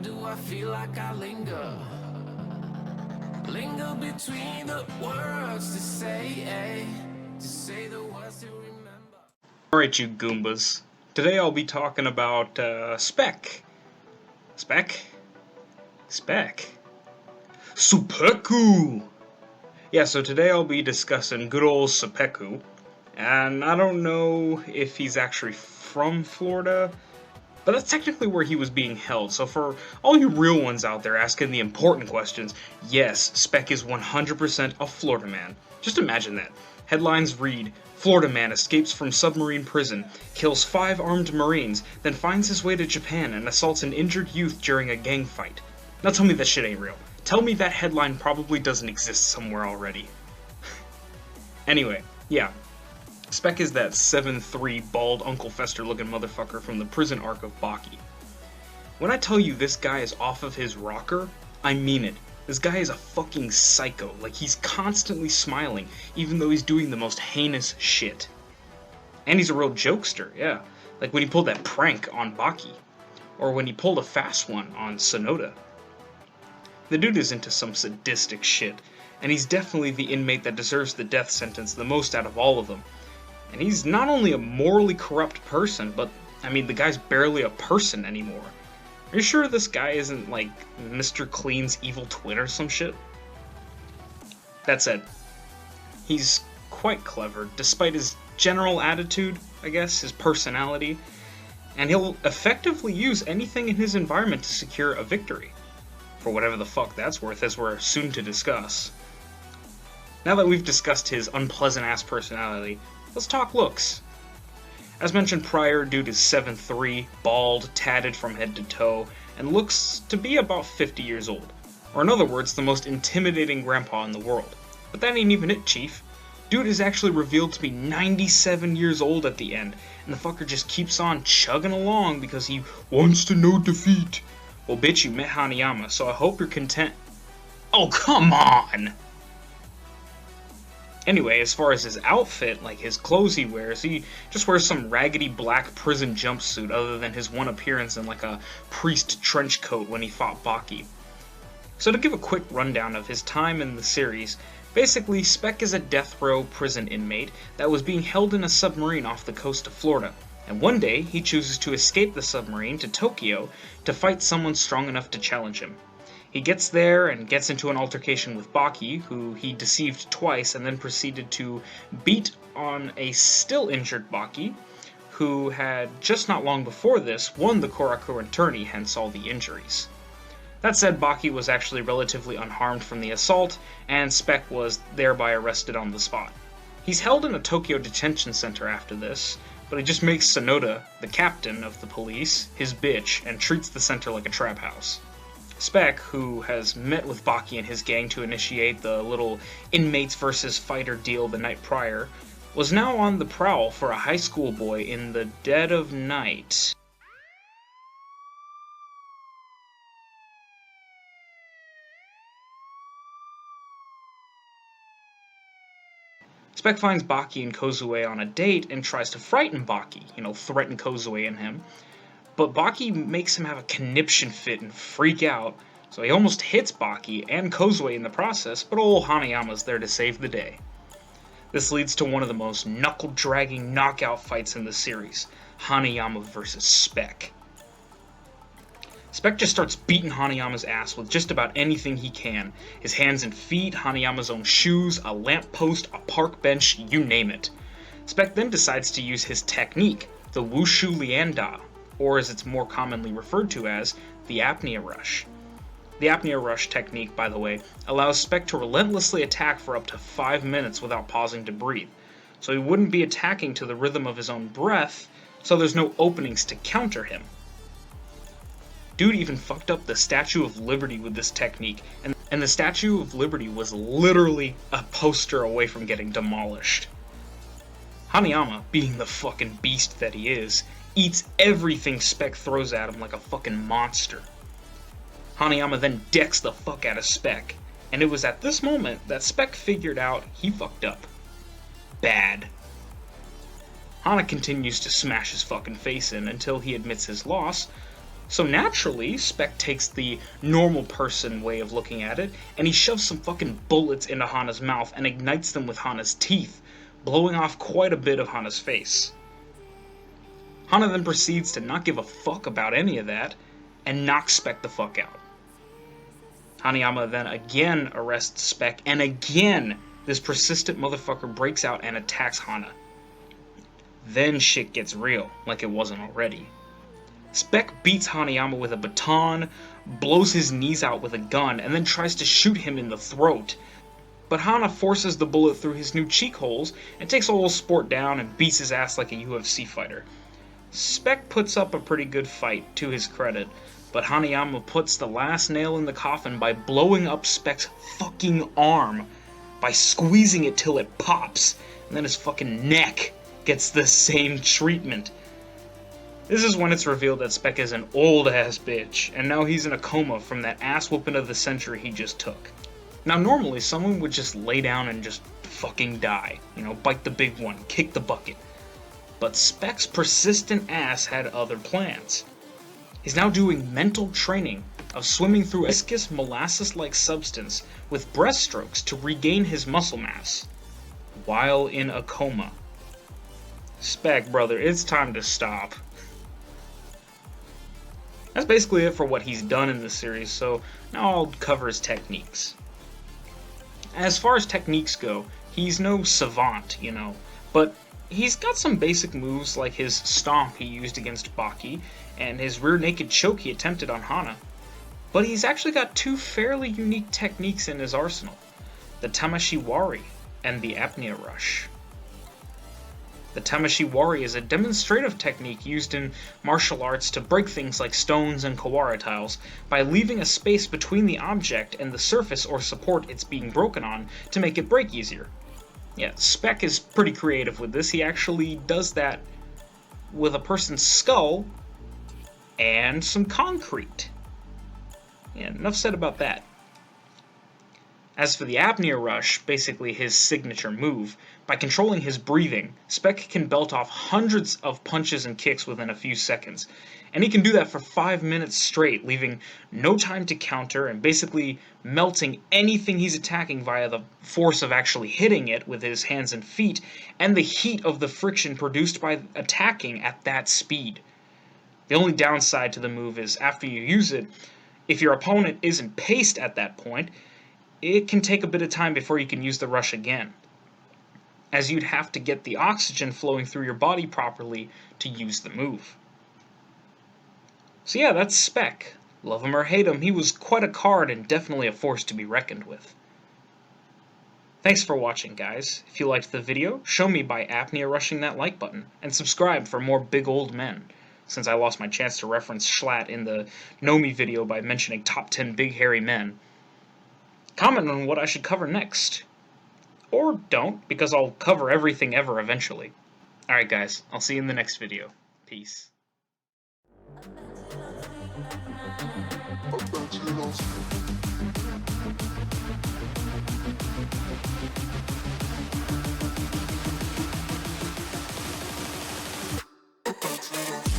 do I feel like I linger? Linger between the words to say the words to remember. Alright, you Goombas. Today I'll be talking about, Spec. Spec? Supeku! Yeah, so today I'll be discussing good old Supeku. And I don't know if he's actually from Florida, but that's technically where he was being held. So for all you real ones out there asking the important questions, yes, Spec is 100% a Florida man. Just imagine that. Headlines read, Florida man escapes from submarine prison, kills 5 armed Marines, then finds his way to Japan and assaults an injured youth during a gang fight. Now tell me that shit ain't real. Tell me that headline probably doesn't exist somewhere already. Anyway, yeah. Spec is that 7'3", bald Uncle Fester looking motherfucker from the prison arc of Baki. When I tell you this guy is off of his rocker, I mean it. This guy is a fucking psycho. Like, he's constantly smiling, even though he's doing the most heinous shit. And he's a real jokester, yeah. Like when he pulled that prank on Baki. Or when he pulled a fast one on Sonoda. The dude is into some sadistic shit, and he's definitely the inmate that deserves the death sentence the most out of all of them. And he's not only a morally corrupt person, but, I mean, the guy's barely a person anymore. Are you sure this guy isn't, like, Mr. Clean's evil twin or some shit? That said, he's quite clever, despite his general attitude, I guess, his personality, and he'll effectively use anything in his environment to secure a victory. For whatever the fuck that's worth, as we're soon to discuss. Now that we've discussed his unpleasant-ass personality, let's talk looks. As mentioned prior, dude is 7'3", bald, tatted from head to toe, and looks to be about 50 years old. Or in other words, the most intimidating grandpa in the world. But that ain't even it, chief. Dude is actually revealed to be 97 years old at the end, and the fucker just keeps on chugging along because he wants to know defeat. Well, bitch, you met Hanayama, so I hope you're content. Oh, come on! Anyway, as far as his outfit, like his clothes he just wears some raggedy black prison jumpsuit other than his one appearance in like a priest trench coat when he fought Baki. So to give a quick rundown of his time in the series, basically Spec is a death row prison inmate that was being held in a submarine off the coast of Florida, and one day he chooses to escape the submarine to Tokyo to fight someone strong enough to challenge him. He gets there and gets into an altercation with Baki, who he deceived twice and then proceeded to beat on a still injured Baki, who had just not long before this won the Korakuen tourney, hence all the injuries. That said, Baki was actually relatively unharmed from the assault, and Spec was thereby arrested on the spot. He's held in a Tokyo detention center after this, but he just makes Sonoda, the captain of the police, his bitch, and treats the center like a trap house. Spec, who has met with Baki and his gang to initiate the little inmates versus fighter deal the night prior, was now on the prowl for a high school boy in the dead of night. Spec finds Baki and Kozue on a date and tries to frighten Baki, threaten Kozue and him. But Baki makes him have a conniption fit and freak out, so he almost hits Baki and Kozue in the process, but old Hanayama's there to save the day. This leads to one of the most knuckle-dragging knockout fights in the series, Hanayama vs. Spec. Spec just starts beating Hanayama's ass with just about anything he can. His hands and feet, Hanayama's own shoes, a lamppost, a park bench, you name it. Spec then decides to use his technique, the Wushu Lianda, or as it's more commonly referred to as, the Apnea Rush. The Apnea Rush technique, by the way, allows Spec to relentlessly attack for up to 5 minutes without pausing to breathe. So he wouldn't be attacking to the rhythm of his own breath, so there's no openings to counter him. Dude even fucked up the Statue of Liberty with this technique, and the Statue of Liberty was literally a poster away from getting demolished. Hanayama, being the fucking beast that he is, eats everything Spec throws at him like a fucking monster. Hanayama then decks the fuck out of Spec, and it was at this moment that Spec figured out he fucked up. Bad. Hana continues to smash his fucking face in until he admits his loss, So naturally, Spec takes the normal person way of looking at it, and he shoves some fucking bullets into Hana's mouth and ignites them with Hana's teeth, blowing off quite a bit of Hana's face. Hana then proceeds to not give a fuck about any of that, and knocks Spec the fuck out. Hanayama then again arrests Spec, and again, this persistent motherfucker breaks out and attacks Hana. Then shit gets real, like it wasn't already. Spec beats Hanayama with a baton, blows his knees out with a gun, and then tries to shoot him in the throat. But Hana forces the bullet through his new cheek holes and takes the whole sport down and beats his ass like a UFC fighter. Spec puts up a pretty good fight, to his credit, but Hanayama puts the last nail in the coffin by blowing up Spec's fucking arm, by squeezing it till it pops, and then his fucking neck gets the same treatment. This is when it's revealed that Spec is an old-ass bitch, and now he's in a coma from that ass-whooping of the century he just took. Now normally, someone would just lay down and just fucking die. You know, bite the big one, kick the bucket. But Spec's persistent ass had other plans. He's now doing mental training of swimming through a viscous molasses-like substance with breaststrokes to regain his muscle mass, while in a coma. Spec, brother, it's time to stop. That's basically it for what he's done in this series, so now I'll cover his techniques. As far as techniques go, he's no savant, you know, but he's got some basic moves like his stomp he used against Baki, and his rear naked choke he attempted on Hana. But he's actually got two fairly unique techniques in his arsenal, the Tamashiiwari and the Apnea Rush. The Tamashiiwari is a demonstrative technique used in martial arts to break things like stones and kawara tiles by leaving a space between the object and the surface or support it's being broken on to make it break easier. Yeah, Spec is pretty creative with this. He actually does that with a person's skull and some concrete. Yeah, enough said about that. As for the Apnea Rush, basically his signature move, by controlling his breathing, Spec can belt off hundreds of punches and kicks within a few seconds, and he can do that for 5 minutes straight, leaving no time to counter and basically melting anything he's attacking via the force of actually hitting it with his hands and feet, and the heat of the friction produced by attacking at that speed. The only downside to the move is, after you use it, if your opponent isn't paced at that point, it can take a bit of time before you can use the rush again, as you'd have to get the oxygen flowing through your body properly to use the move. So yeah, that's Spec. Love him or hate him, he was quite a card and definitely a force to be reckoned with. Thanks for watching, guys. If you liked the video, show me by apnea rushing that like button, and subscribe for more big old men, since I lost my chance to reference Schlatt in the Know Me video by mentioning top 10 big hairy men. Comment on what I should cover next. Or don't, because I'll cover everything ever eventually. Alright guys, I'll see you in the next video. Peace. Untitled.